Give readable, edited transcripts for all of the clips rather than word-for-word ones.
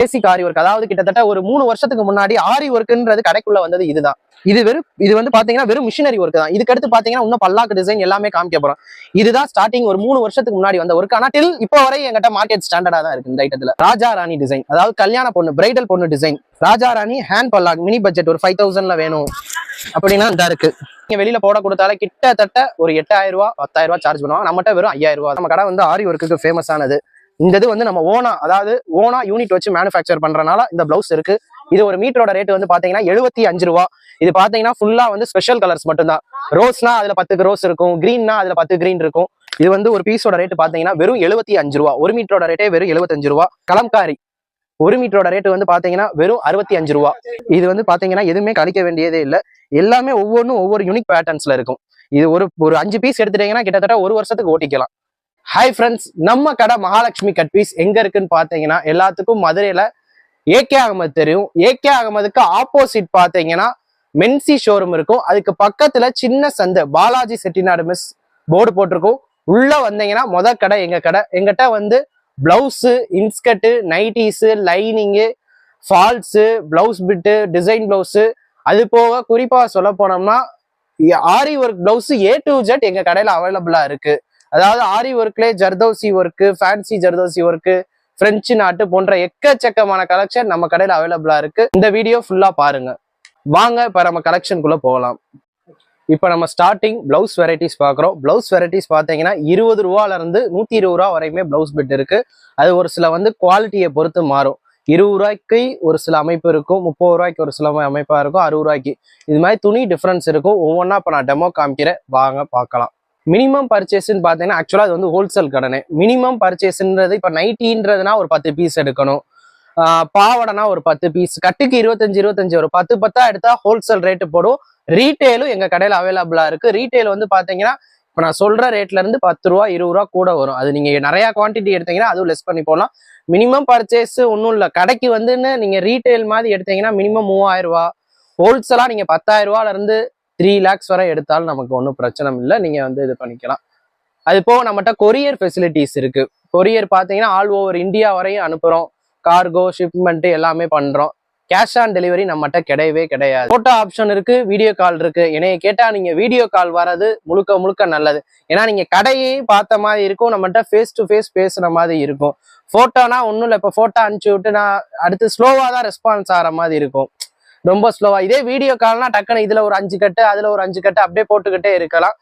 பேசிக் ஆரி work. அதாவது கிட்டத்தட்ட ஒரு 3 வருஷத்துக்கு முன்னாடி ஆரி ஒர்க்ன்றது கடைக்குள்ள வந்தது இதுதான். இது வந்து பாத்தீங்கன்னா வெறும் மிஷினரி ஒர்க் தான். இதுக்கு அடுத்து பாத்தீங்கன்னா இன்னும் பல்லாக்கு டிசைன் எல்லாமே காமிக்க போறோம். இதுதான் ஸ்டார்டிங் ஒரு 3 வருஷத்துக்கு முன்னாடி வந்த ஒர்க். ஆனா டில் இப்போ வரை எங்கிட்ட மார்க்கெட் ஸ்டாண்டர்டா தான் இருக்கு இந்த ஐட்டத்துல. ராஜா ராணி டிசைன், அதாவது கல்யாண பொண்ணு பிரைடல் பொண்ணு design. Raja Rani hand Pallak mini budget ஒரு 5000ல வேணும் அப்படின்னா இந்த இருக்கு. நீங்க வெளியில போட கொடுத்தாலே கிட்டத்தட்ட ஒரு 8000 ரூபாய் 10,000 ரூபாய் சார்ஜ் பண்ணுவாங்க. நம்மகிட்ட வெறும் 5000 ரூபாய். நம்ம கடை வந்து ஆரி ஒர்க்குக்கு ஃபேமஸ் ஆனது. இந்த இது வந்து நம்ம ஓனா, அதாவது ஓனா யூனிட் வச்சு மேனுஃபேக்சர் பண்றதுனால இந்த பிளவுஸ் இருக்கு. இது ஒரு மீட்டரோட ரேட் வந்து பாத்தீங்கன்னா 75 ரூபாய். இது பாத்தீங்கன்னா ஃபுல்லா வந்து ஸ்பெஷல் கலர்ஸ் மட்டும்தான். ரோஸ்னா அதுல 10 ரோஸ் இருக்கும், கிரீன்னா அதுல 10 கிரீன் இருக்கும். இது வந்து ஒரு பீஸோட ரேட் பாத்தீங்கன்னா வெறும் 75 ரூபாய். ஒரு மீட்டரோட ரேட்டே வெறும் 75 ரூபாய். கலம்காரி ஒரு மீட்டரோட ரேட் வந்து பாத்தீங்கன்னா வெறும் 65 ரூபாய். இது வந்து பாத்தீங்கன்னா எதுவுமே கழிக்க வேண்டியதே இல்லை. எல்லாமே ஒவ்வொன்றும் ஒவ்வொரு யூனிக் பேட்டர்ன்ஸ்ல இருக்கும். இது ஒரு 5 பீஸ் எடுத்துட்டீங்கன்னா கிட்டத்தட்ட ஒரு வருஷத்துக்கு ஓட்டிக்கலாம். ஹாய் ஃப்ரெண்ட்ஸ், நம்ம கடை மகாலட்சுமி கட் பீஸ் எங்க இருக்குன்னு பாத்தீங்கன்னா எல்லாத்துக்கும் மதுரையில ஏகே அகமது தெரியும். ஏகே அகமதுக்கு ஆப்போசிட் பாத்தீங்கன்னா மென்சி ஷோரூம் இருக்கும். அதுக்கு பக்கத்துல சின்ன சந்தை பாலாஜி செட்டிநாடு மெஸ் போர்டு போட்டிருக்கும். உள்ள வந்தீங்கன்னா கடை எங்க கடை. எங்கிட்ட வந்து blouse, inskirt, nighties, lining, falls, blouse bit, design blouse, அது போக குறிப்பா சொல்ல போனோம்னா aari work blouse A to Z எங்க கடையில அவைலபிளா இருக்கு. அதாவது ஆரி ஒர்க்லேயே zardosi work, fancy zardosi work, French knot போன்ற எக்கச்சக்கமான கலெக்ஷன் நம்ம கடையில அவைலபிளா இருக்கு. இந்த வீடியோ ஃபுல்லா பாருங்க. வாங்க இப்ப நம்ம கலெக்ஷனுக்குள்ள போகலாம். இப்ப நம்ம ஸ்டார்டிங் பிளவுஸ் வெரைட்டிஸ் பாக்குறோம். பிளவுஸ் வெரைட்டிஸ் பாத்தீங்கன்னா 20 ரூபால இருந்து 120 ரூபா வரைக்குமே பிளவுஸ் பிட் இருக்கு. அது ஒரு சில வந்து குவாலிட்டியை பொறுத்து மாறும். 20 ரூபாய்க்கு ஒரு சில அமைப்பு இருக்கும், 30 ரூபாய்க்கு ஒரு சில அமைப்பா இருக்கும், 60 ரூபாய்க்கு. இது மாதிரி துணி டிஃபரன்ஸ் இருக்கும். ஒவ்வொன்றா இப்ப நான் டெமோ காமிக்கிறேன், வாங்க பார்க்கலாம். மினிமம் பர்ச்சேஸ்ன்னு பாத்தீங்கன்னா ஆக்சுவலா அது வந்து ஹோல்சேல் கடனை. மினிமம் பர்ச்சேஸ்ன்றது இப்ப நைட்டின்றதுனா ஒரு 10 பீஸ் எடுக்கணும், பாவடைனா ஒரு 10 பீஸ், கட்டுக்கு 25 ஒரு 10 எடுத்தா ஹோல்சேல் ரேட்டு போடும். ரீட்டைலும் எங்க கடையில அவைலபிளா இருக்கு. ரீட்டைல் வந்து பாத்தீங்கன்னா இப்ப நான் சொல்ற ரேட்ல இருந்து 10 ரூபா 20 ரூபா கூட வரும். அது நீங்க நிறைய குவான்டிட்டி எடுத்தீங்கன்னா அதுவும் லெஸ் பண்ணி போடலாம். மினிமம் பர்ச்சேஸ் ஒன்றும் இல்லை. கடைக்கு வந்துன்னு நீங்க ரீட்டைல் மாதிரி எடுத்தீங்கன்னா மினிமம் 3000 ரூபாய், ஹோல்சேலா நீங்க 10,000 ரூபால இருந்து 3 lakhs வரை எடுத்தாலும் நமக்கு ஒன்றும் பிரச்சனை இல்லை. நீங்க வந்து இது பண்ணிக்கலாம். அது போக நம்மகிட்ட கொரியர் ஃபெசிலிட்டிஸ் இருக்கு. கொரியர் பாத்தீங்கன்னா ஆல் ஓவர் இந்தியா வரையும் அனுப்புறோம். கார்கோ, ஷிப்மெண்ட் எல்லாமே பண்றோம். கேஷ் ஆன் டெலிவரி நம்மகிட்ட கிடையவே கிடையாது. போட்டோ ஆப்ஷன் இருக்கு, வீடியோ கால் இருக்கு. என்னைய கேட்டா நீங்க வீடியோ கால் வர்றது முழுக்க நல்லது. ஏன்னா நீங்க கடையே பார்த்த மாதிரி இருக்கும், நம்மகிட்ட ஃபேஸ் டு ஃபேஸ் பேசுன மாதிரி இருக்கும். போட்டோனா ஒன்றும் இல்லை. இப்போ போட்டோ அனுப்பிச்சு விட்டு நான் அடுத்து ஸ்லோவா தான் ரெஸ்பான்ஸ் ஆகிற மாதிரி இருக்கும், ரொம்ப ஸ்லோவா. இதே வீடியோ கால்னா டக்குன்னு இதுல ஒரு 5 கட்டு அதுல ஒரு 5 கட்டு அப்படியே போட்டுக்கிட்டே இருக்கலாம்.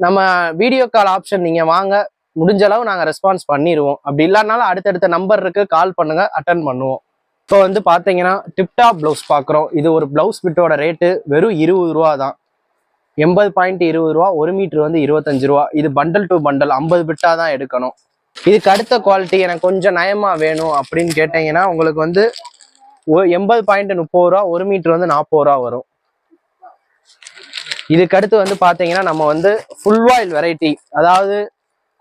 நம்ம வீடியோ கால் ஆப்ஷன் நீங்க வாங்க, முடிஞ்ச அளவு நாங்க ரெஸ்பான்ஸ் பண்ணிடுவோம். அப்படி இல்லைனாலும் அடுத்தடுத்த நம்பர் இருக்கு, கால் பண்ணுங்க, அட்டன் பண்ணுவோம். இப்போ வந்து பாத்தீங்கன்னா டிப்டாப் பிளவுஸ் பாக்குறோம். இது ஒரு பிளவுஸ் பிட்டோட ரேட்டு வெறும் 20 ரூபா தான். 80.20 ரூபா. ஒரு மீட்டர் வந்து 25 ரூபா. இது பண்டல் டு பண்டல் 50 பிட்டா தான் எடுக்கணும். இதுக்கு அடுத்த குவாலிட்டி எனக்கு கொஞ்சம் நயமா வேணும் அப்படின்னு கேட்டீங்கன்னா உங்களுக்கு வந்து 80.30 ரூபா. ஒரு மீட்டர் வந்து 40 ரூபா வரும். இதுக்கு அடுத்து வந்து பாத்தீங்கன்னா நம்ம வந்து ஃபுல் வாயில் வெரைட்டி, அதாவது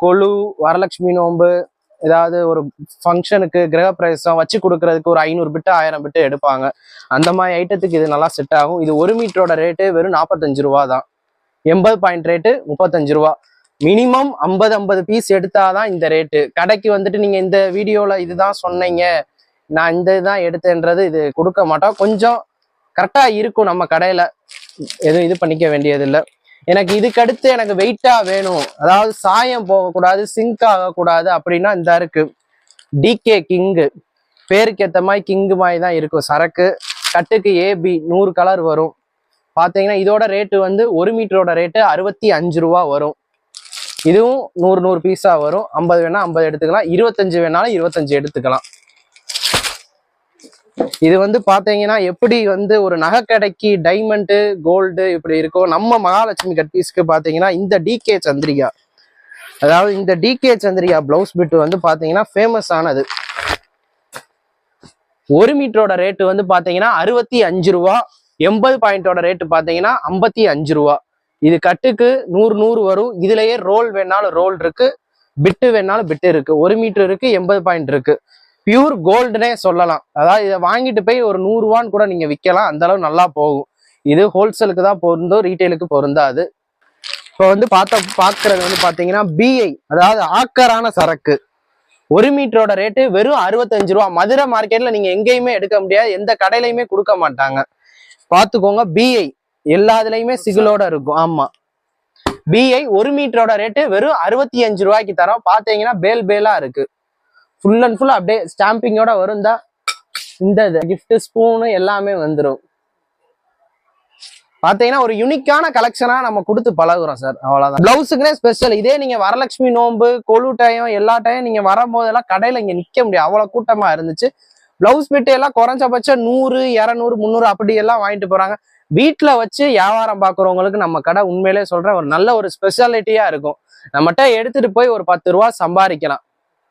கொலு, வரலட்சுமி நோம்பு, ஏதாவது ஒரு ஃபங்க்ஷனுக்கு கிரகப்பிரவேசம் வச்சு கொடுக்கறதுக்கு ஒரு 500 பிட்டு 1000 பிட்டு எடுப்பாங்க. அந்த மாதிரி ஐட்டத்துக்கு இது நல்லா செட் ஆகும். இது ஒரு மீட்டரோட ரேட்டு வெறும் 45 ரூபா தான். 80 பாயிண்ட் ரேட்டு 35 ரூபா. மினிமம் 50 பீஸ் எடுத்தாதான் இந்த ரேட்டு. கடைக்கு வந்துட்டு நீங்க இந்த வீடியோல இதுதான் சொன்னீங்க, நான் இந்த இதுதான் எடுத்தேன்றது இது கொடுக்க மாட்டோம். கொஞ்சம் கரெக்டா இருக்கும் நம்ம கடையில, எதுவும் இது பண்ணிக்க வேண்டியது இல்லை. எனக்கு இதுக்கு அடுத்து எனக்கு வெயிட்டா வேணும், அதாவது சாயம் போகக்கூடாது, சிங்க் ஆகக்கூடாது அப்படின்னா இந்த இருக்கு டிகே கிங்கு. பேருக்கு ஏற்ற மாதிரி கிங்கு மாதிரி தான் இருக்கும் சரக்கு. கட்டுக்கு AB 100 கலர் வரும். பார்த்தீங்கன்னா இதோட ரேட்டு வந்து ஒரு மீட்டரோட ரேட்டு 65 ரூபா வரும். இதுவும் 100 பீஸா வரும். 50 வேணா 50 எடுத்துக்கலாம், 25 வேணாலும் 25 எடுத்துக்கலாம். இது வந்து பாத்தீங்கன்னா எப்படி வந்து ஒரு நகைக்கடைக்கு டைமண்டு கோல்டு இப்படி இருக்கும், நம்ம மகாலட்சுமி கட் பீஸ்க்கு பாத்தீங்கன்னா இந்த டிகே சந்திரிகா, அதாவது இந்த டிகே சந்திரிகா பிளவுஸ் பிட் வந்து பாத்தீங்கன்னா ஃபேமஸ் ஆனது. ஒரு மீட்டரோட ரேட்டு வந்து பாத்தீங்கன்னா 65 ரூபா. 80 பாயிண்டோட ரேட்டு பாத்தீங்கன்னா 55 ரூபா. இது கட்டுக்கு 100 வரும். இதுலயே ரோல் வேணாலும் ரோல் இருக்கு, பிட்டு வேணாலும் பிட்டு இருக்கு. ஒரு மீட்டர் இருக்கு, 80 பாயிண்ட் இருக்கு. பியூர் கோல்டுனே சொல்லலாம். அதாவது இதை வாங்கிட்டு போய் ஒரு 100 ரூபான்னு கூட நீங்க விற்கலாம், அந்த அளவு நல்லா போகும். இது ஹோல்சேலுக்கு தான் பொருந்தும், ரீட்டைலுக்கு பொருந்தாது. இப்போ வந்து பாக்குறது வந்து பாத்தீங்கன்னா BI, அதாவது ஆக்கரான சரக்கு. 1 மீட்டரோட ரேட்டு வெறும் 65 ரூபா. மதுரை மார்க்கெட்ல நீங்க எங்கேயுமே எடுக்க முடியாது, எந்த கடையிலையுமே கொடுக்க மாட்டாங்க. பாத்துக்கோங்க. பிஐ எல்லாத்துலயுமே சிகிலோட இருக்கும். ஆமா, பிஐ 1 மீட்டரோட ரேட்டு வெறும் 65 ரூபாய்க்கு தரோம். பாத்தீங்கன்னா பேல் பேலா இருக்கு, ஃபுல் அண்ட் ஃபுல் அப்படியே ஸ்டாம்பிங்கோட வரும். இந்த கிஃப்ட் ஸ்பூனு எல்லாமே வந்துடும். பாத்தீங்கன்னா ஒரு யூனிக்கான கலெக்ஷனா நம்ம கொடுத்து பழகுறோம் சார், அவ்வளவுதான். பிளவுஸுக்குனே ஸ்பெஷல். இதே நீங்க வரலட்சுமி நோம்பு, கொலு டைம், எல்லா டைம் நீங்க வரும்போதெல்லாம் கடையில இங்க நிக்க முடியாது, அவ்வளவு கூட்டமா இருந்துச்சு. பிளவுஸ் பிட்டு எல்லாம் குறைஞ்சபட்சம் 100, 200, 300 அப்படி எல்லாம் வாங்கிட்டு போறாங்க. வீட்டுல வச்சு வியாபாரம் பாக்குறவங்களுக்கு நம்ம கடை உண்மையிலே சொல்றேன் ஒரு நல்ல ஒரு ஸ்பெஷாலிட்டியா இருக்கும். நம்மகிட்ட எடுத்துட்டு போய் ஒரு 10 ரூபா சம்பாதிக்கலாம்.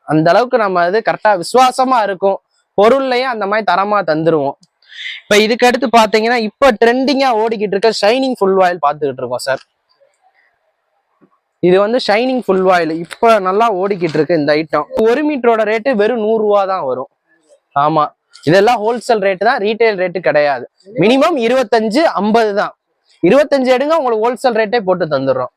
அந்த அளவுக்கு நம்ம அது கரெக்டா விசுவாசமா இருக்கும். பொருள்லயும் அந்த மாதிரி தரமா தந்துருவோம். இப்ப இதுக்கு அடுத்து பாத்தீங்கன்னா இப்ப ட்ரெண்டிங்கா ஓடிக்கிட்டு இருக்க ஷைனிங் ஃபுல் ஆயில் பாத்துக்கிட்டு இருக்கோம் சார். இது வந்து ஷைனிங் ஃபுல் ஆயில் இப்ப நல்லா ஓடிக்கிட்டு இருக்கு இந்த ஐட்டம். 1 மீட்டரோட ரேட்டு வெறும் 100 ரூபா தான் வரும். ஆமா, இதெல்லாம் ஹோல்சேல் ரேட்டு தான், ரீட்டைல் ரேட்டு கிடையாது. மினிமம் 25, 50 தான். 25 எடுங்க, உங்களுக்கு ஹோல்சேல் ரேட்டே போட்டு தந்துடுறோம்.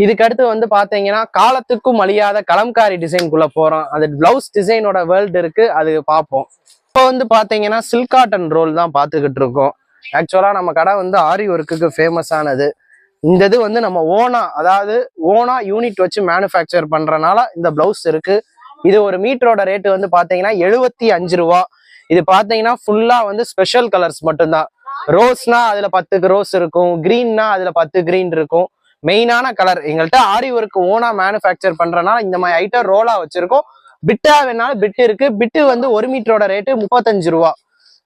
இதுக்கு அடுத்து வந்து பாத்தீங்கன்னா காலத்துக்கும் அழியாத கலம்காரி டிசைனுக்குள்ள போறோம். அது பிளவுஸ் டிசைனோட வேர்ல்டு இருக்கு, அது பார்ப்போம். இப்போ வந்து பாத்தீங்கன்னா சில்க் காட்டன் ரோல் தான் பாத்துக்கிட்டு இருக்கோம். ஆக்சுவலா நம்ம கடை வந்து ஆரி ஒர்க்குக்கு ஃபேமஸ் ஆனது. இந்த இது வந்து நம்ம அதாவது ஓனா யூனிட் வச்சு மேனுஃபேக்சர் பண்றதுனால இந்த பிளவுஸ் இருக்கு. இது 1 மீட்டரோட ரேட்டு வந்து பாத்தீங்கன்னா 75 ரூபா. இது பாத்தீங்கன்னா ஃபுல்லா வந்து ஸ்பெஷல் கலர்ஸ் மட்டும்தான். ரோஸ்னா அதுல 10 ரோஸ் இருக்கும், கிரீன்னா அதுல 10 கிரீன் இருக்கும். மெயினான கலர் எங்கள்கிட்ட ஆரி ஒர்க் ஓனா மேனுஃபேக்சர் பண்றதுனால இந்த மாதிரி ஐட்டம் ரோலா வச்சிருக்கோம். பிட்டா வேணாலும் பிட்டு இருக்கு. பிட்டு வந்து 1 மீட்டரோட ரேட்டு 35 ரூபா.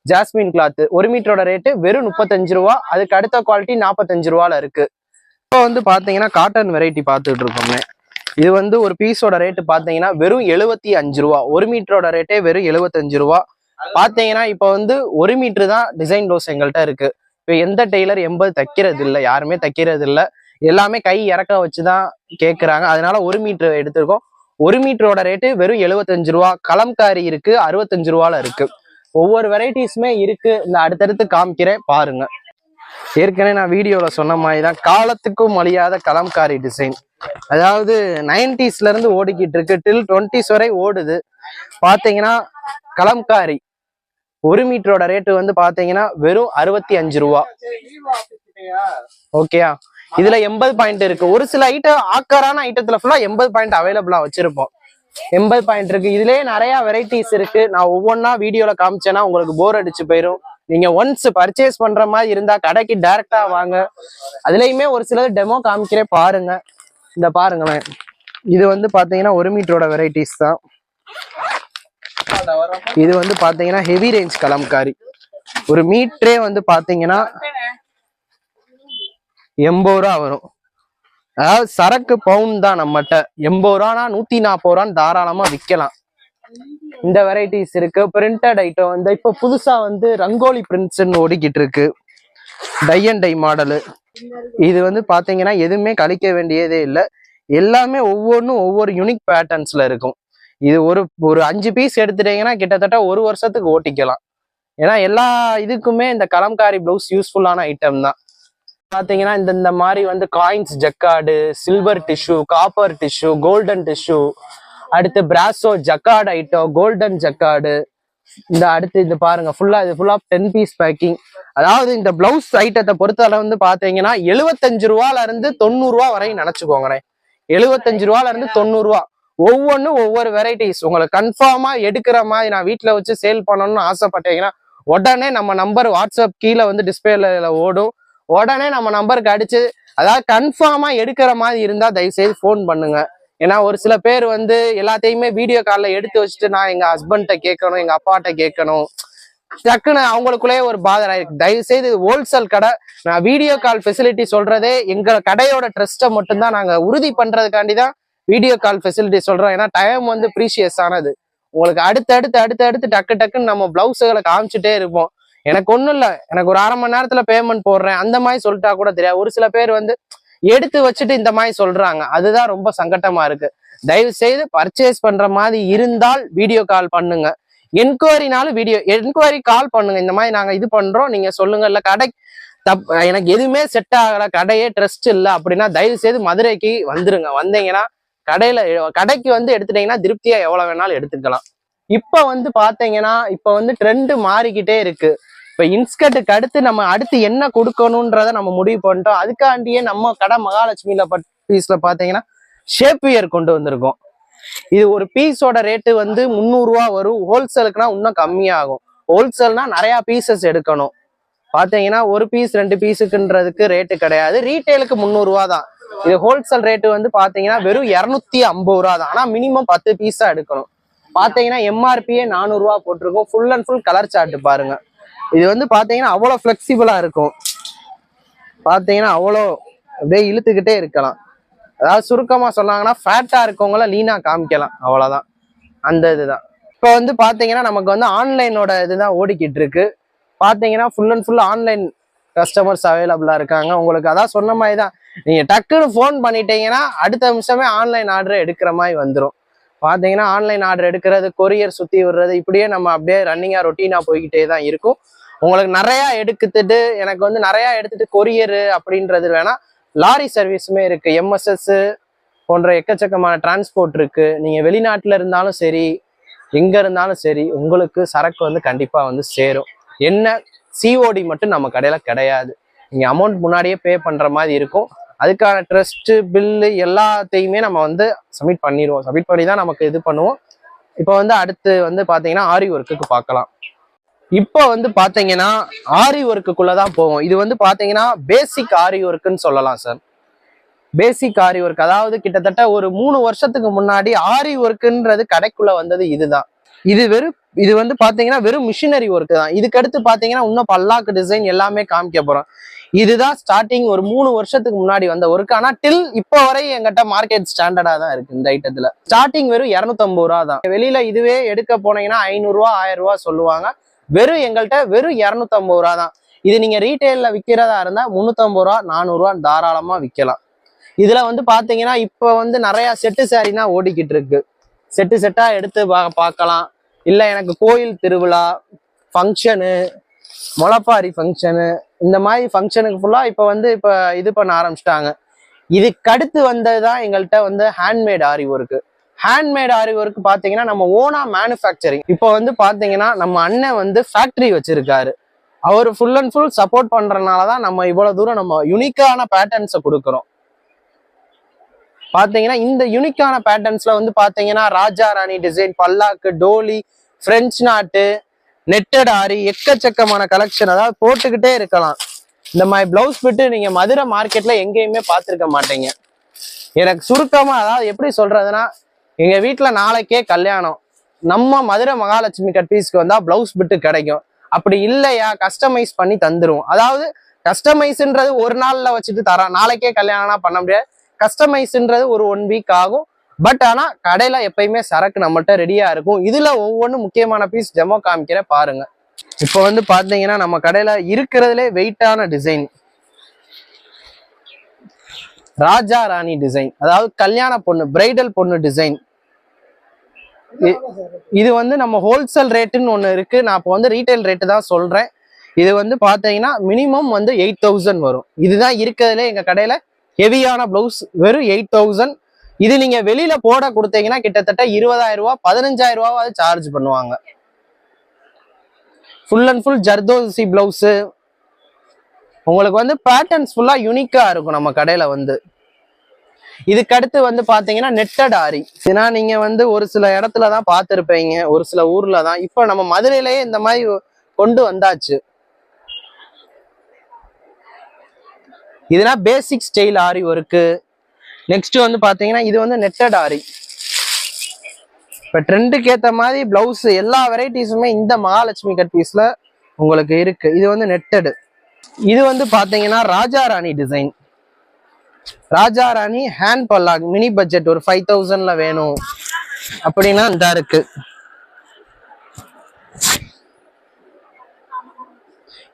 ஜாஸ்மின் கிளாத் 1 மீட்டரோட ரேட்டு வெறும் 35 ரூபா. அதுக்கு அடுத்த குவாலிட்டி 45 ரூபால இருக்கு. இப்போ வந்து பாத்தீங்கன்னா காட்டன் வெரைட்டி பார்த்துட்டு இருக்கோம்னே. இது வந்து ஒரு பீஸோட ரேட்டு பாத்தீங்கன்னா வெறும் 75 ரூபா. 1 மீட்டரோட ரேட்டே வெறும் 75 ரூபா. பாத்தீங்கன்னா இப்போ வந்து 1 மீட்டர் தான் டிசைன் டோஸ் எங்கள்கிட்ட இருக்கு. இப்போ எந்த டெய்லர் 80 தைக்கிறது இல்லை, யாருமே தைக்கிறது இல்லை, எல்லாமே கை இறக்க வச்சுதான் கேட்குறாங்க. அதனால 1 மீட்டர் எடுத்திருக்கோம். 1 மீட்டரோட ரேட்டு வெறும் 75 ரூபா. கலம்காரி இருக்கு, 65 ரூபால இருக்கு. ஒவ்வொரு வெரைட்டிஸுமே இருக்கு. இந்த அடுத்தடுத்து காமிக்கிறேன் பாருங்க. ஏற்கனவே நான் வீடியோல சொன்ன மாதிரி தான் காலத்துக்கும் அழியாத கலம்காரி டிசைன். அதாவது 90ஸ்ல இருந்து ஓடிக்கிட்டு இருக்கு, டில் 20s வரை ஓடுது. பாத்தீங்கன்னா கலம்காரி 1 மீட்டரோட ரேட்டு வந்து பாத்தீங்கன்னா வெறும் 65 ரூபா. ஓகேயா? இதுல 80 பாயிண்ட் இருக்கு. ஒரு சில ஐட்டம் ஆக்கரான ஐட்டத்துல ஃபுல்லா 80 பாயிண்ட் அவைலபிளா வச்சிருப்போம். 80 பாயிண்ட் இருக்கு. இதுலயே நிறைய வெரைட்டிஸ் இருக்கு. நான் ஒவ்வொன்னா வீடியோல காமிச்சேன்னா உங்களுக்கு போர் அடிச்சு போயிடும். நீங்க ஒன்ஸ் பர்ச்சேஸ் பண்ற மாதிரி இருந்தா கடைக்கு டைரக்டா வாங்க. அதுலயுமே ஒரு சிலது டெமோ காமிக்கிறேன் பாருங்க. இந்த பாருங்களேன், இது வந்து பாத்தீங்கன்னா 1 மீட்டரோட வெரைட்டிஸ் தான். இது வந்து பாத்தீங்கன்னா ஹெவி ரேஞ்ச் கலம்காரி. ஒரு மீட்டரே வந்து பாத்தீங்கன்னா 80 ரூபா வரும். அதாவது சரக்கு பவுன் தான் நம்மகிட்ட. 80 ரூபானா 140 ரூபான்னு தாராளமா விற்கலாம். இந்த வெரைட்டிஸ் இருக்கு. பிரிண்டட் ஐட்டம் வந்து இப்ப புதுசா வந்து ரங்கோலி பிரிண்ட்ஸ்ன்னு ஓடிக்கிட்டு இருக்கு. Tie and dye model. இது வந்து பாத்தீங்கன்னா எதுவுமே கழிக்க வேண்டியதே இல்லை. எல்லாமே ஒவ்வொன்றும் ஒவ்வொரு யூனிக் பேட்டர்ன்ஸ்ல இருக்கும். இது ஒரு 5 பீஸ் எடுத்துட்டீங்கன்னா கிட்டத்தட்ட 1 வருஷத்துக்கு ஓட்டிக்கலாம். ஏன்னா எல்லா இதுக்குமே இந்த கலம்காரி பிளவுஸ் யூஸ்ஃபுல்லான ஐட்டம் தான். பாத்தீங்கன்னா இந்த மாதிரி வந்து coins jacquard, silver tissue, copper tissue, golden tissue, அடுத்து brasso jacquard item, golden jacquard. இந்த அடுத்து இது பாருங்க, இது ஃபுல்லா 10 பீஸ் பேக்கிங். அதாவது இந்த பிளவுஸ் ஐட்டத்தை பொறுத்தளவு வந்து பாத்தீங்கன்னா 75 ரூபால இருந்து 90 ரூபா வரையும் நினைச்சுக்கோங்களேன். 75 ரூபால இருந்து 90 ரூபா. ஒவ்வொன்றும் ஒவ்வொரு வெரைட்டிஸ். உங்களுக்கு கன்ஃபார்மா எடுக்கிற மாதிரி நான் வீட்டுல வச்சு சேல் பண்ணணும்னு ஆசைப்பட்டீங்கன்னா உடனே நம்ம நம்பர் வாட்ஸ்அப் கீழே வந்து டிஸ்பிளேல ஓடும். உடனே நம்ம நம்பருக்கு அடிச்சு, அதாவது கன்ஃபார்மா எடுக்கிற மாதிரி இருந்தா தயவு செய்து போன் பண்ணுங்க. ஏன்னா ஒரு சில பேர் வந்து எல்லாத்தையுமே வீடியோ காலில் எடுத்து வச்சுட்டு நான் எங்க ஹஸ்பண்ட கேட்கணும், எங்க அப்பாட்ட கேட்கணும், டக்குன்னு அவங்களுக்குள்ளேயே ஒரு பாதர் ஆயிருக்கு. தயவு செய்து ஹோல்சேல் கடை. நான் வீடியோ கால் ஃபெசிலிட்டி சொல்றதே எங்க கடையோட ட்ரஸ்ட்டை மட்டும்தான் நாங்க உறுதி பண்றதுக்காண்டி தான் வீடியோ கால் ஃபெசிலிட்டி சொல்றோம். ஏன்னா டைம் வந்து ப்ரீஷியஸ் ஆனது. உங்களுக்கு அடுத்து டக்குன்னு நம்ம பிளவுஸுகளை காமிச்சுட்டே இருப்போம். எனக்கு ஒண்ணும் இல்லை, எனக்கு ஒரு 1/2 மணி நேரத்துல பேமெண்ட் போடுறேன் அந்த மாதிரி சொல்லிட்டா கூட தெரியாது. ஒரு சில பேர் வந்து எடுத்து வச்சுட்டு இந்த மாதிரி சொல்றாங்க. அதுதான் ரொம்ப சங்கட்டமா இருக்கு. தயவு செய்து பர்ச்சேஸ் பண்ற மாதிரி இருந்தால் வீடியோ கால் பண்ணுங்க. என்கொயரினாலும் என்கொயரி கால் பண்ணுங்க. இந்த மாதிரி நாங்க இது பண்றோம், நீங்க சொல்லுங்க. இல்ல கடை எனக்கு எதுவுமே செட் ஆகல, கடையே ட்ரஸ்ட் இல்லை அப்படின்னா தயவு செய்து மதுரைக்கு வந்துருங்க. வந்தீங்கன்னா கடைக்கு வந்து எடுத்துட்டீங்கன்னா திருப்தியா எவ்வளவு வேணாலும் எடுத்துக்கலாம். இப்ப வந்து பாத்தீங்கன்னா இப்ப வந்து ட்ரெண்ட் மாறிக்கிட்டே இருக்கு. இப்ப இன்ஸ்கர்ட்டுக்கு அடுத்து நம்ம அடுத்து என்ன கொடுக்கணும்ன்றத நம்ம முடிவு பண்ணிட்டோம். அதுக்காண்டியே நம்ம கடை மகாலட்சுமியில பீஸ்ல பாத்தீங்கன்னா ஷேப்பியர் கொண்டு வந்திருக்கோம். இது ஒரு பீஸோட ரேட்டு வந்து 300 ரூபா வரும். ஹோல்சேலுக்குனா இன்னும் கம்மியாகும். ஹோல்சேல்னா நிறைய பீசஸ் எடுக்கணும். பாத்தீங்கன்னா ஒரு பீஸ் 2 பீஸுக்குன்றதுக்கு ரேட்டு கிடையாது. ரீட்டைலுக்கு 300 ரூபா தான். இது ஹோல்சேல் ரேட்டு வந்து பாத்தீங்கன்னா வெறும் 250 ரூபா தான். ஆனா மினிமம் 10 பீஸா எடுக்கணும். பாத்தீங்கன்னா எம்ஆர்பியே 400 ரூபா போட்டிருக்கும். Full and full colour chart பாருங்க. இது வந்து பாத்தீங்கன்னா அவ்வளவு பிளெக்சிபிளா இருக்கும். பாத்தீங்கன்னா அவ்வளோ அப்படியே இழுத்துக்கிட்டே இருக்கலாம். அதாவது சுருக்கமா சொன்னாங்கன்னா ஃபேட்டா இருக்கவங்கள லீனா காமிக்கலாம், அவ்வளவுதான். அந்த இதுதான் இப்ப வந்து பாத்தீங்கன்னா நமக்கு வந்து ஆன்லைனோட இதுதான் ஓடிக்கிட்டு இருக்கு. பாத்தீங்கன்னா full and full online customers அவைலபிளா இருக்காங்க. உங்களுக்கு அதான் சொன்ன மாதிரி தான், நீங்க டக்குன்னு ஃபோன் பண்ணிட்டீங்கன்னா அடுத்த நிமிஷமே ஆன்லைன் ஆர்டர் எடுக்கிற மாதிரி வந்துடும். பாத்தீங்கன்னா ஆன்லைன் ஆர்டர் எடுக்கிறது, கொரியர் சுத்தி விடுறது, இப்படியே நம்ம அப்படியே ரன்னிங்கா ரொட்டீனா போய்கிட்டே தான் இருக்கும். உங்களுக்கு நிறைய எடுத்துட்டு எனக்கு வந்து நிறைய எடுத்துட்டு கொரியரு அப்படின்றது வேணா, லாரி சர்வீஸுமே இருக்கு. எம்எஸ்எஸ் போன்ற எக்கச்சக்கமான டிரான்ஸ்போர்ட் இருக்கு. நீங்க வெளிநாட்டுல இருந்தாலும் சரி, எங்க இருந்தாலும் சரி, உங்களுக்கு சரக்கு வந்து கண்டிப்பா வந்து சேரும். என்ன சிஓடி மட்டும் நம்ம கடையில கிடையாது. நீங்க அமௌண்ட் முன்னாடியே பே பண்ற மாதிரி இருக்கும். அதுக்கான ட்ரஸ்ட் பில்லு எல்லாத்தையுமே நம்ம வந்து சப்மிட் பண்ணிடுவோம். சப்மிட் பண்ணி தான் நமக்கு இது பண்ணுவோம். இப்போ வந்து அடுத்து வந்து பாத்தீங்கன்னா ஆரி ஒர்க்குக்கு பார்க்கலாம். இப்போ வந்து பாத்தீங்கன்னா ஆரி ஒர்க்குக்குள்ளதான் போவோம். இது வந்து பாத்தீங்கன்னா பேசிக் ஆரி ஒர்க்குன்னு சொல்லலாம் சார். பேசிக் ஆரி ஒர்க் அதாவது கிட்டத்தட்ட ஒரு 3 வருஷத்துக்கு முன்னாடி ஆரி ஒர்க்குன்றது கடைக்குள்ள வந்தது இதுதான். இது வந்து பாத்தீங்கன்னா வெறும் மிஷினரி ஒர்க் தான். இதுக்கு அடுத்து பாத்தீங்கன்னா இன்னும் பல்லாக்கு டிசைன் எல்லாமே காமிக்க போறோம். இதுதான் ஸ்டார்டிங் ஒரு 3 வருஷத்துக்கு முன்னாடி வந்த ஒர்க். ஆனா டில் இப்போ வரை எங்கிட்ட மார்க்கெட் ஸ்டாண்டர்டா தான் இருக்கு. இந்த ஐட்டத்துல ஸ்டார்டிங் வெறும் 250 ரூபா தான். வெளியில இதுவே எடுக்க போனீங்கன்னா 500 ரூபா 1000 ரூபா சொல்லுவாங்க. வெறும் எங்கள்கிட்ட வெறும் 250 ரூபா தான். இது நீங்க ரீட்டைல்ல விற்கிறதா இருந்தா 350 ரூபா 400 ரூபா தாராளமா விற்கலாம். இதுல வந்து பாத்தீங்கன்னா இப்ப வந்து நிறைய செட்டு சாரினா ஓடிக்கிட்டு இருக்கு. செட்டு செட்டா எடுத்து பார்க்கலாம். இல்ல எனக்கு கோயில் திருவிழா ஃபங்க்ஷனு, முளைப்பாரி ஃபங்க்ஷனு, இந்த மாதிரி ஃபங்க்ஷனுக்கு ஃபுல்லா இப்ப வந்து இப்ப இது பண்ண ஆரம்பிச்சிட்டாங்க. இதுக்கு அடுத்து வந்ததுதான் எங்கள்கிட்ட வந்து ஹேண்ட்மேட் ஆரி ஒர்க்கு. ஹேண்ட்மேட் ஆரி ஒர்க் பாத்தீங்கன்னா நம்ம ஓனா மேனுஃபேக்சரிங். இப்போ வந்து பாத்தீங்கன்னா நம்ம அண்ணன் வந்து ஃபேக்டரி வச்சிருக்காரு. அவர் ஃபுல் அண்ட் ஃபுல் சப்போர்ட் பண்றதுனாலதான் நம்ம இவ்வளவு தூரம் நம்ம யூனிக்கான பேட்டர்ன்ஸை கொடுக்குறோம். பாத்தீங்கன்னா இந்த யூனிக்கான பேட்டர்ன்ஸ்ல வந்து பாத்தீங்கன்னா ராஜா ராணி டிசைன், பல்லாக்கு, டோலி, பிரெஞ்சு நாட்டு, நெட்டட் ஆரி, எக்கச்சக்கமான கலெக்ஷன். அதாவது போட்டுக்கிட்டே இருக்கலாம். இந்த மாதிரி பிளவுஸ் பிட்டு நீங்க மதுரை மார்க்கெட்ல எங்கேயுமே பார்த்திருக்க மாட்டீங்க. எனக்கு சுருக்கமா அதாவது எப்படி சொல்றதுன்னா, எங்க வீட்டுல நாளைக்கே கல்யாணம், நம்ம மதுரை மகாலட்சுமி கட் பீஸ்க்கு வந்தா பிளவுஸ் பிட்டு கிடைக்கும். அப்படி இல்லையா கஸ்டமைஸ் பண்ணி தந்துருவோம். அதாவது கஸ்டமைஸ்ன்றது ஒரு நாள்ல வச்சுட்டு தரோம். நாளைக்கே கல்யாணம்னா பண்ண முடியாது. கஸ்டமைஸ்ன்றது ஒரு 1 வீக் ஆகும். பட் ஆனா கடையில எப்பயுமே சரக்கு நம்மள்ட்ட ரெடியா இருக்கும். இதுல ஒவ்வொன்றும் முக்கியமான பீஸ் டெமோ காமிக்கிறேன் பாருங்க. இப்போ வந்து பாத்தீங்கன்னா நம்ம கடையில இருக்கிறதுலே வெயிட்டான டிசைன் ராஜா ராணி டிசைன், அதாவது கல்யாண பொண்ணு பிரைடல் பொண்ணு டிசைன். இது வந்து நம்ம ஹோல்சேல் ரேட்டுன்னு ஒண்ணு இருக்கு. நான் இப்போ வந்து ரீட்டைல் ரேட்டு தான் சொல்றேன். இது வந்து பாத்தீங்கன்னா மினிமம் வந்து 8000 வரும். இதுதான் இருக்கிறதுல எங்க கடையில ஹெவியான பிளவுஸ் வெறும் 8000. இது நீங்க வெளியில போட கொடுத்தீங்கன்னா கிட்டத்தட்ட 20,000 ரூபா 15,000 ரூபாவது சார்ஜ் பண்ணுவாங்க. Full and full zardozi blouse. உங்களுக்கு வந்து பேட்டர்ன்ஸ் ஃபுல்லா யூனிக்கா இருக்கும் நம்ம கடையில வந்து. இதுக்கு அடுத்து வந்து பாத்தீங்கன்னா நெட்டட் ஆரி. ஏன்னா நீங்க வந்து ஒரு சில இடத்துலதான் பார்த்திருப்பீங்க, ஒரு சில ஊர்ல தான். இப்ப நம்ம மதுரையிலேயே இந்த மாதிரி கொண்டு வந்தாச்சு. இதுனா பேசிக் ஸ்டைல் ஆரி ஒர்க்கு. நெக்ஸ்ட் வந்து பாத்தீங்கன்னா இது வந்து நெட்டட் ஆரி. இப்ப ட்ரெண்டுக்கு ஏத்த மாதிரி பிளவுஸ் எல்லா வெரைட்டிஸுமே இந்த மகாலட்சுமி கட் பீஸ்ல உங்களுக்கு இருக்கு. இது வந்து நெட்டடு. இது வந்து பாத்தீங்கன்னா Raja Rani design. Raja Rani hand Pallak mini budget ஒரு 5000ல வேணும் அப்படின்னா இந்த இருக்கு.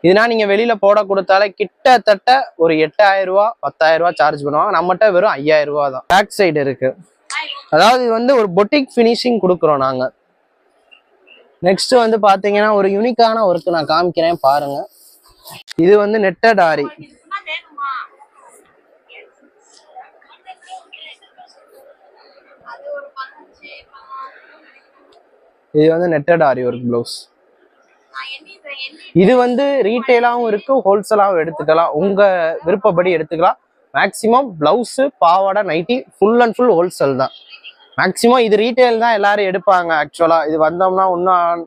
இதுனா நீங்க வெளியில போட கொடுத்தாலே கிட்டத்தட்ட ஒரு 8000 ரூபா 10,000 ரூபா சார்ஜ் பண்ணுவாங்க. நம்மகிட்ட வெறும் 5000 ரூபா தான். பேக் சைடு இருக்கு. அதாவது இது வந்து ஒரு பொட்டிக் ஃபினிஷிங் கொடுக்குறோம் நாங்க. நெக்ஸ்ட் வந்து பாத்தீங்கன்னா ஒரு யூனிக்கான ஒர்க் நான் காமிக்கிறேன் பாருங்க. இது வந்து நெட்டட் ஆரி. இது வந்து நெட்டட் ஆரி ஒர்க் ப்ளவுஸ். இது வந்து ரீட்டைலாவும் இருக்கு, ஹோல்சேலாவும் எடுத்துக்கலாம், உங்க விருப்பப்படி எடுத்துக்கலாம். மேக்சிமம் பிளவுஸ், பாவாடை, nightie full and full wholesale தான். மேக்சிமம் இது ரீட்டைல் தான் எல்லாரும் எடுப்பாங்க. ஆக்சுவலா இது வந்தோம்னா இன்னும்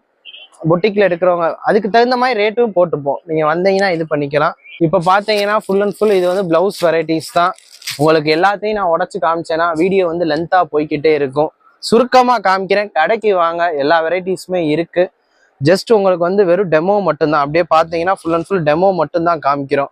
பொட்டிக்ல எடுக்கிறவங்க அதுக்கு தகுந்த மாதிரி ரேட்டும் போட்டுப்போம். நீங்க வந்தீங்கன்னா இது பண்ணிக்கலாம். இப்ப பாத்தீங்கன்னா ஃபுல் அண்ட் ஃபுல் இது வந்து பிளவுஸ் வெரைட்டிஸ் தான். உங்களுக்கு எல்லாத்தையும் நான் உடச்சு காமிச்சேன்னா வீடியோ வந்து லென்த்தா போய்கிட்டே இருக்கும். சுருக்கமா காமிக்கிறேன், கடைக்கு வாங்க, எல்லா வெரைட்டிஸுமே இருக்கு. ஜஸ்ட் உங்களுக்கு வந்து வெறும் டெமோ மட்டும்தான். அப்படியே பாத்தீங்கன்னா ஃபுல் அண்ட் ஃபுல் டெமோ மட்டும்தான் காமிக்கிறோம்.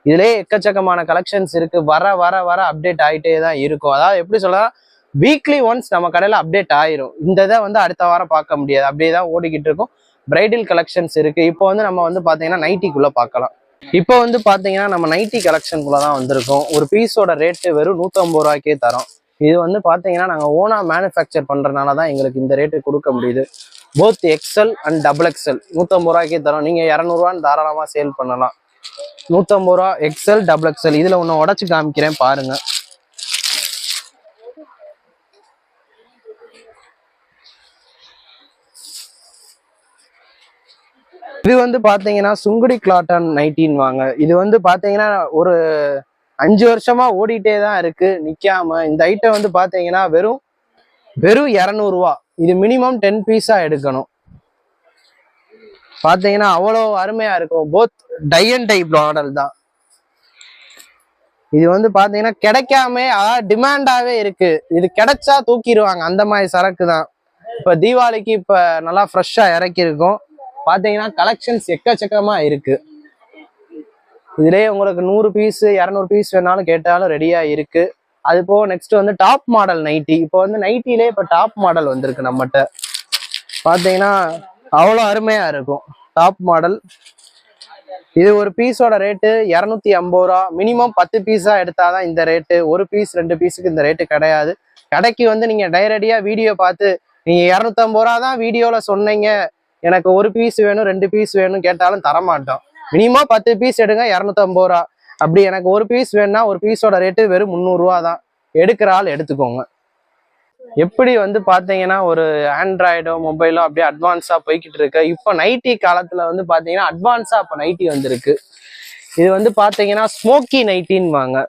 இதுலயே எக்கச்சக்கமான கலெக்ஷன்ஸ் இருக்கு. வர வர வர அப்டேட் ஆகிட்டே தான் இருக்கும். அதாவது எப்படி சொல்லலாம், வீக்லி ஒன்ஸ் நம்ம கடையில அப்டேட் ஆயிரும். இந்த இதை வந்து அடுத்த வாரம் பார்க்க முடியாது, அப்படியே தான் ஓடிக்கிட்டு இருக்கும். பிரைடல் கலெக்ஷன்ஸ் இருக்கு. இப்போ வந்து நம்ம வந்து பாத்தீங்கன்னா நைட்டிக்குள்ள பார்க்கலாம். இப்போ வந்து பாத்தீங்கன்னா நம்ம நைட்டி கலெக்ஷனுக்குள்ள தான் வந்திருக்கோம். ஒரு பீஸோட ரேட்டு வெறும் 150 ரூபாய்க்கே தரோம். இது வந்து பாத்தீங்கன்னா நாங்க ஓனா மேனுஃபேக்சர் பண்றதுனால தான் எங்களுக்கு இந்த ரேட்டு கொடுக்க முடியுது. Both XL and double XL 150 ரூபாய்க்கே தரோம். நீங்க 200 ரூபான்னு தாராளமா சேல் பண்ணலாம். 150 ரூபா எக்ஸ்எல் டபுள் எக்ஸ்எல். இதுல ஒன்னு உடச்சு காமிக்கிறேன் பாருங்க. இது வந்து பாத்தீங்கன்னா சுங்குடி கிளாட்டன் நைட்டின்னு வாங்க. இது வந்து பாத்தீங்கன்னா ஒரு 5 வருஷமா ஓடிட்டே தான் இருக்கு நிக்காம. இந்த ஐட்டம் வந்து பாத்தீங்கன்னா வெறும் 200 ரூபா. இது மினிமம் 10 பீஸா எடுக்கணும். பாத்தீங்கன்னா அவ்வளோ அருமையா இருக்கும். Both tie and dye model தான். இது வந்து பாத்தீங்கன்னா கிடைக்காம டிமாண்டாவே இருக்கு. இது கிடைச்சா தூக்கிடுவாங்க, அந்த மாதிரி சரக்கு தான். இப்ப தீபாவளிக்கு இப்ப நல்லா ஃப்ரெஷ்ஷா இறக்கி இருக்கும். பாத்தீங்கன்னா கலெக்ஷன்ஸ் எக்கச்சக்கமா இருக்கு. இதுலயே உங்களுக்கு 100 பீஸ் 200 பீஸ் வேணாலும் கேட்டாலும் ரெடியா இருக்கு. அது போக நெக்ஸ்ட் வந்து டாப் மாடல் நைட்டி. இப்போ வந்து நைட்டிலே இப்ப டாப் மாடல் வந்திருக்கு நம்மகிட்ட. பாத்தீங்கன்னா அவ்வளோ அருமையா இருக்கும் டாப் மாடல். இது ஒரு பீஸோட ரேட்டு 250 ரூபா. மினிமம் 10 பீஸா எடுத்தாதான் இந்த ரேட்டு. ஒரு பீஸ் 2 பீஸுக்கு இந்த ரேட்டு கிடையாது. கடைக்கு வந்து நீங்க டைரக்டியா வீடியோ பார்த்து நீங்க 250 ரூபா தான் வீடியோல சொன்னீங்க, எனக்கு ஒரு பீஸ் வேணும் 2 பீஸ் வேணும் கேட்டாலும் தரமாட்டோம். மினிமம் 10 பீஸ் எடுங்க 250 ரூபா. அப்படி எனக்கு ஒரு பீஸ் வேணும்னா ஒரு பீஸோட ரேட்டு வெறும் 300 ரூபா தான். எடுக்கிற ஆள் எடுத்துக்கோங்க. எப்படி வந்து பாத்தீங்கன்னா ஒரு ஆண்ட்ராய்டோ மொபைலோ அப்படியே அட்வான்ஸா போய்கிட்டு இருக்கு. இப்போ நைட்டி காலத்துல வந்து பாத்தீங்கன்னா அட்வான்ஸா இப்போ நைட்டி வந்திருக்கு. இது வந்து பாத்தீங்கன்னா ஸ்மோக்கி நைட்டின்னு வாங்க.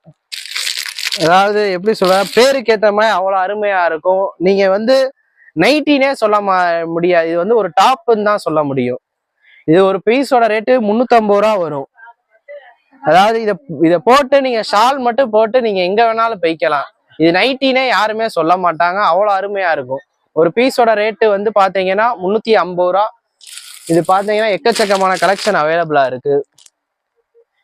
அதாவது எப்படி சொல்ற, பேருக்கு ஏற்ற மாதிரி அவ்வளோ அருமையா இருக்கும். நீங்க வந்து நைட்டினே சொல்ல முடியாது, இது வந்து ஒரு டாப்னு தான் சொல்ல முடியும். இது ஒரு பீஸோட ரேட்டு 350 ரூபா வரும். அதாவது இதை போட்டு நீங்க ஷால் மட்டும் போட்டு நீங்க எங்க வேணாலும் போய்க்கலாம். இது நைட்டினே யாருமே சொல்ல மாட்டாங்க, அவ்வளோ அருமையா இருக்கும். ஒரு பீஸோட ரேட்டு வந்து பாத்தீங்கன்னா 350 ரூபா. இது பாத்தீங்கன்னா எக்கச்சக்கமான கலெக்ஷன் அவைலபிளா இருக்கு.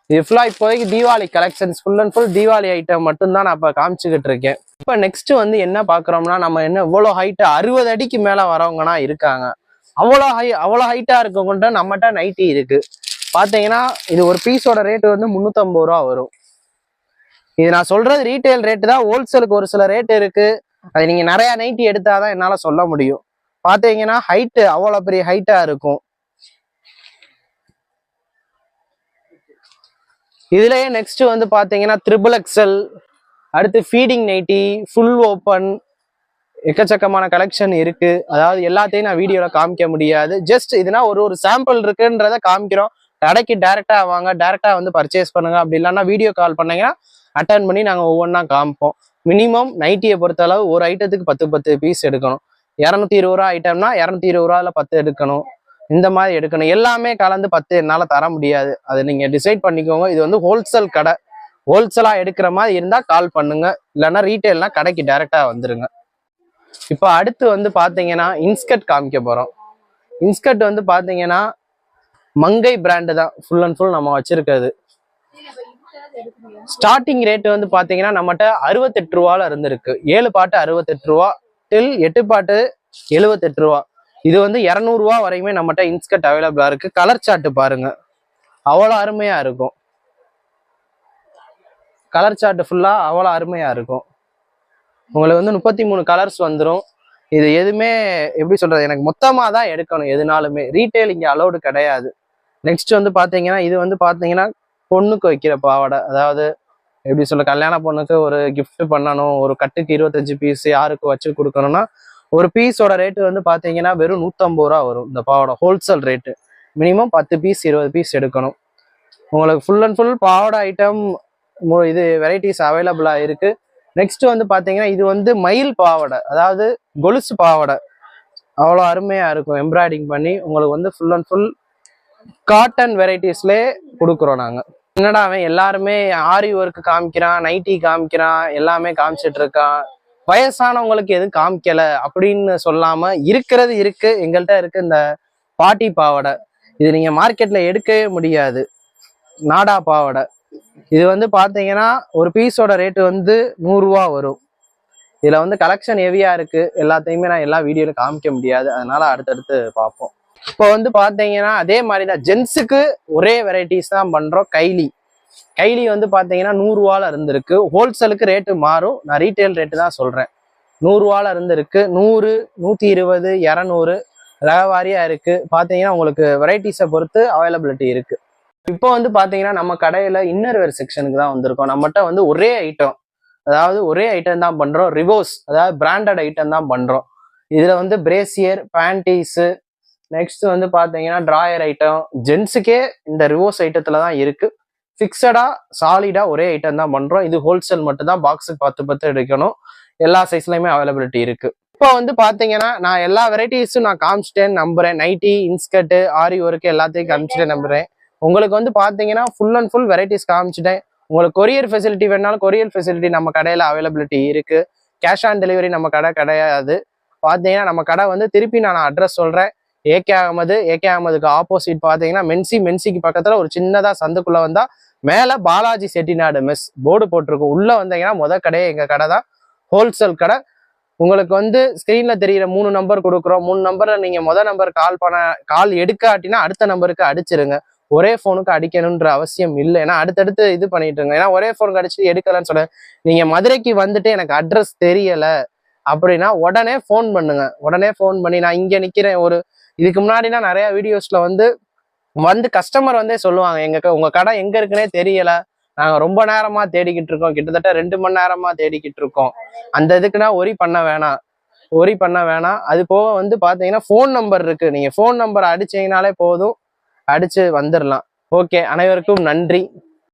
இது ஃபுல்லா இப்போதைக்கு Deepavali collections, full and full Deepavali item மட்டும்தான் நான் இப்போ காமிச்சுக்கிட்டு இருக்கேன். இப்போ நெக்ஸ்ட் வந்து என்ன பாக்குறோம்னா, நம்ம என்ன இவ்வளோ ஹைட்டு 60 அடிக்கு மேல வரவங்கன்னா இருக்காங்க. அவ்வளோ ஹைட்டா இருக்கவங்கள்ட்ட நம்மகிட்ட நைட்டி இருக்கு. பாத்தீங்கன்னா இது ஒரு பீஸோட ரேட்டு வந்து 350 ரூபா வரும். இது நான் சொல்றது ரீட்டைல் ரேட்டு தான். ஹோல்சேலுக்கு ஒரு சில ரேட் இருக்கு. அது நீங்க நிறைய நைட்டி எடுத்தாதான் என்னால சொல்ல முடியும். பாத்தீங்கன்னா ஹைட்டு அவ்வளோ பெரிய ஹைட்டா இருக்கும். இதுலயே நெக்ஸ்ட் வந்து பாத்தீங்கன்னா ட்ரிபிள் எக்ஸ்எல், அடுத்து ஃபீடிங் நைட்டி, ஃபுல் ஓப்பன், எக்கச்சக்கமான கலெக்ஷன் இருக்கு. அதாவது எல்லாத்தையும் நான் வீடியோல காமிக்க முடியாது. ஜஸ்ட் இதுனா ஒரு சாம்பிள் இருக்குன்றத காமிக்கிறோம். கடைக்கு டைரக்டா வாங்க, டைரக்டா வந்து பர்ச்சேஸ் பண்ணுங்க. அப்படி இல்லைன்னா வீடியோ கால் பண்ணீங்கன்னா அட்டன் பண்ணி நாங்க ஒவ்வொன்றா காமிப்போம். மினிமம் நைட்டியை பொறுத்த அளவு ஒரு ஐட்டத்துக்கு 10 பீஸ் எடுக்கணும். 220 ரூபா ஐட்டம்னா 220 ரூபால 10 எடுக்கணும். இந்த மாதிரி எடுக்கணும். எல்லாமே கலந்து 10 என்னால தர முடியாது, அதை நீங்க டிசைட் பண்ணிக்கோங்க. இது வந்து ஹோல்சேல் கடை. ஹோல்சேலா எடுக்கிற மாதிரி இருந்தா கால் பண்ணுங்க, இல்லைன்னா ரீட்டைல்னா கடைக்கு டைரக்டா வந்துருங்க. இப்போ அடுத்து வந்து பாத்தீங்கன்னா இன்ஸ்கர்ட் காமிக்க போறோம். இன்ஸ்கர்ட் வந்து பாத்தீங்கன்னா மங்கை பிராண்டு தான் ஃபுல் அண்ட் ஃபுல் நம்ம வச்சிருக்கிறது. ஸ்டார்டிங் ரேட் வந்து பாத்தீங்கன்னா நம்மகிட்ட 68 ரூபால இருந்திருக்கு. 7 பாட்டு 68 ரூபா டில் 8 பாட்டு 78 ரூபா. இது வந்து 200 ரூபா வரையுமே நம்மகிட்ட இன்ஸ்கர்ட் அவைலபிளா இருக்கு. கலர் சார்ட் பாருங்க, அவ்வளோ அருமையா இருக்கும். கலர் சார்ட் ஃபுல்லா அவ்வளோ அருமையா இருக்கும். உங்களுக்கு வந்து 33 கலர்ஸ் வந்துடும். இது எதுவுமே எப்படி சொல்றது, எனக்கு மொத்தமா தான் எடுக்கணும். எதுனாலுமே ரீட்டைல் இங்க அலௌடு கிடையாது. நெக்ஸ்ட் வந்து பாத்தீங்கன்னா இது வந்து பாத்தீங்கன்னா பொண்ணுக்கு வைக்கிற பாவாடை. அதாவது எப்படி சொல்ல, கல்யாண பொண்ணுக்கு ஒரு கிஃப்ட் பண்ணணும், ஒரு கட்டுக்கு 25 பீஸ் யாருக்கு வச்சு கொடுக்கணும்னா ஒரு பீஸோட ரேட்டு வந்து பாத்தீங்கன்னா வெறும் 150 ரூபா வரும். இந்த பாவாடை wholesale rate. Minimum 10 piece 20 piece எடுக்கணும். உங்களுக்கு ஃபுல் அண்ட் ஃபுல் பாவாடை ஐட்டம் இது வெரைட்டிஸ் அவைலபிளா இருக்கு. நெக்ஸ்ட் வந்து பாத்தீங்கன்னா இது வந்து மயில் பாவாடை, அதாவது கொலுசு பாவாடை. அவ்வளோ அருமையா இருக்கும் எம்ப்ராய்டிங் பண்ணி. உங்களுக்கு வந்து ஃபுல் அண்ட் ஃபுல் காட்டன் வெரைட்டிஸ்லேயே கொடுக்குறோம் நாங்க. என்னடா அவன் எல்லாருமே ஆரி ஒர்க் காமிக்கிறான், நைட்டி காமிக்கிறான், எல்லாமே காமிச்சிட்டு இருக்கான், வயசானவங்களுக்கு எதுவும் காமிக்கல அப்படின்னு சொல்லாம இருக்கிறது இருக்கு. எங்கள்கிட்ட இருக்கு இந்த பாட்டி பாவாடை. இது நீங்க மார்க்கெட்ல எடுக்கவே முடியாது. நாடா பாவாடை இது வந்து பாத்தீங்கன்னா ஒரு பீஸோட ரேட்டு வந்து 100 ரூபா வரும். இதுல வந்து கலெக்ஷன் ஹெவியா இருக்கு. எல்லாத்தையுமே நான் எல்லா வீடியோல காமிக்க முடியாது, அதனால அடுத்தடுத்து பார்ப்போம். இப்போ வந்து பாத்தீங்கன்னா அதே மாதிரிதான் ஜென்ஸுக்கு ஒரே வெரைட்டிஸ் தான் பண்றோம். கைலி வந்து பாத்தீங்கன்னா 100 ரூபால இருந்திருக்கு. ஹோல்சேலுக்கு ரேட்டு மாறும், நான் ரீட்டைல் ரேட்டு தான் சொல்றேன். 100 ரூபால இருந்திருக்கு. 100, 120, 200 ரகவாரியா இருக்கு. பாத்தீங்கன்னா உங்களுக்கு வெரைட்டிஸை பொறுத்து அவைலபிலிட்டி இருக்கு. இப்போ வந்து பாத்தீங்கன்னா நம்ம கடையில இன்னர்வேர் செக்ஷனுக்கு தான் வந்திருக்கோம். நம்மகிட்ட வந்து ஒரே ஐட்டம், அதாவது ஒரே ஐட்டம் தான் பண்றோம். ரிவோஸ், அதாவது பிராண்டட் ஐட்டம் தான் பண்றோம். இதுல வந்து பிரேசியர், பேண்டீஸ், நெக்ஸ்ட் வந்து பாத்தீங்கன்னா டிராயர் ஐட்டம். ஜென்ஸுக்கே இந்த ரிவோஸ் ஐட்டத்துல தான் இருக்கு. ஃபிக்ஸடா சாலிடா ஒரே ஐட்டம் தான் பண்றோம். இது ஹோல்சேல் மட்டும் தான். பாக்ஸுக்கு 10 எடுக்கணும். எல்லா சைஸ்லயுமே அவைலபிலிட்டி இருக்கு. இப்போ வந்து பாத்தீங்கன்னா நான் எல்லா வெரைட்டிஸும் நான் காமிச்சிட்டேன்னு நம்புறேன். நைட்டி, இன்ஸ்கர்ட், ஆரி ஒர்க் எல்லாத்தையும் காமிச்சிட்டேன் நம்புறேன். உங்களுக்கு வந்து பாத்தீங்கன்னா ஃபுல் அண்ட் ஃபுல் வெரைட்டிஸ் காமிச்சிட்டேன். உங்களுக்கு கொரியர் ஃபெசிலிட்டி வேணாலும் கொரியர் ஃபெசிலிட்டி நம்ம கடையில அவைலபிலிட்டி இருக்கு. கேஷ் ஆன் டெலிவரி நம்ம கடை கிடையாது. பாத்தீங்கன்னா நம்ம கடை வந்து திருப்பி நான் அட்ரஸ் சொல்றேன். ஏகே அகமதுக்கு ஆப்போசிட் பாத்தீங்கன்னா மென்சிக்கு பக்கத்துல ஒரு சின்னதா சந்துக்குள்ள வந்தா மேல பாலாஜி செட்டிநாடு மெஸ் போர்டு போட்டிருக்கும். உள்ள வந்தீங்கன்னா முத கடையே எங்க கடை தான், ஹோல்சேல் கடை. உங்களுக்கு வந்து ஸ்கிரீன்ல தெரியுற 3 நம்பர் கொடுக்குறோம். 3 நம்பர்ல நீங்க நம்பர் கால் எடுக்காட்டினா அடுத்த நம்பருக்கு அடிச்சிருங்க. ஒரே போனுக்கு அடிக்கணும்ன்ற அவசியம் இல்லை. ஏன்னா அடுத்தடுத்து இது பண்ணிட்டு இருங்க. ஏன்னா ஒரே போனுக்கு அடிச்சுட்டு எடுக்கலன்னு சொல்ல, நீங்க மதுரைக்கு வந்துட்டு எனக்கு அட்ரஸ் தெரியல அப்படின்னா உடனே போன் பண்ணுங்க. உடனே போன் பண்ணி நான் இங்க நிக்கிறேன். இதுக்கு முன்னாடினா நிறைய வீடியோஸ்ல வந்து கஸ்டமர் வந்தே சொல்லுவாங்க, உங்க கடை எங்க இருக்குன்னே தெரியல, நாங்க ரொம்ப நேரமா தேடிக்கிட்டு இருக்கோம், கிட்டத்தட்ட 2 மணி நேரமா தேடிக்கிட்டு இருக்கோம். அந்த இதுக்குன்னா ஒரி பண்ண வேணாம். அது போக வந்து பாத்தீங்கன்னா போன் நம்பர் இருக்கு. நீங்க போன் நம்பர் அடிச்சீங்கனாலே போதும், அடிச்சு வந்துடலாம். ஓகே, அனைவருக்கும் நன்றி.